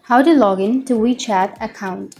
How to log in to WeChat account.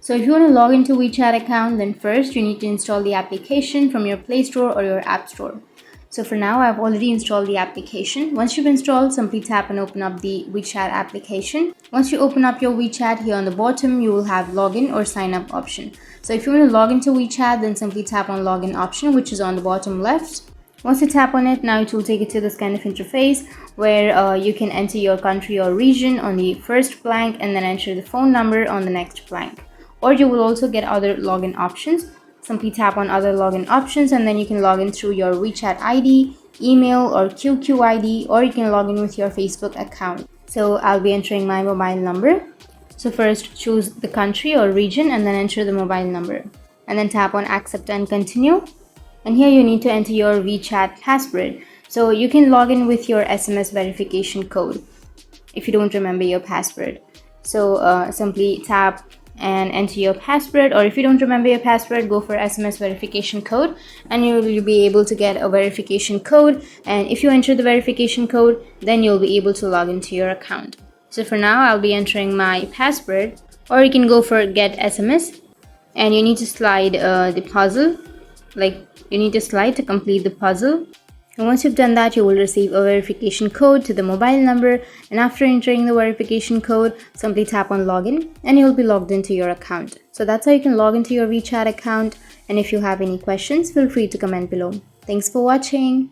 So if you want to log into WeChat account, then first you need to install the application from your Play Store or your App Store. So for now, I've already installed the application. Once you've installed, simply tap and open up the WeChat application. Once you open up your WeChat, here on the bottom, you will have login or sign up option. So if you want to log into WeChat, then simply tap on login option, which is on the bottom left. Once you tap on it, now it will take you to this kind of interface where you can enter your country or region on the first blank and then enter the phone number on the next blank. Or you will also get other login options. Simply tap on other login options and then you can log in through your WeChat ID, email or QQ ID, or you can log in with your Facebook account. So I'll be entering my mobile number. So first choose the country or region and then enter the mobile number. And then tap on accept and continue. And here you need to enter your WeChat password. So you can log in with your SMS verification code if you don't remember your password. So simply tap and enter your password, or if you don't remember your password, go for SMS verification code and you will be able to get a verification code. And if you enter the verification code, then you'll be able to log into your account. So for now, I'll be entering my password, or you can go for get SMS and you need to slide the puzzle. You need to slide to complete the puzzle. And once you've done that, you will receive a verification code to the mobile number. And after entering the verification code, simply tap on login and you'll be logged into your account. So that's how you can log into your WeChat account. And if you have any questions, feel free to comment below. Thanks for watching.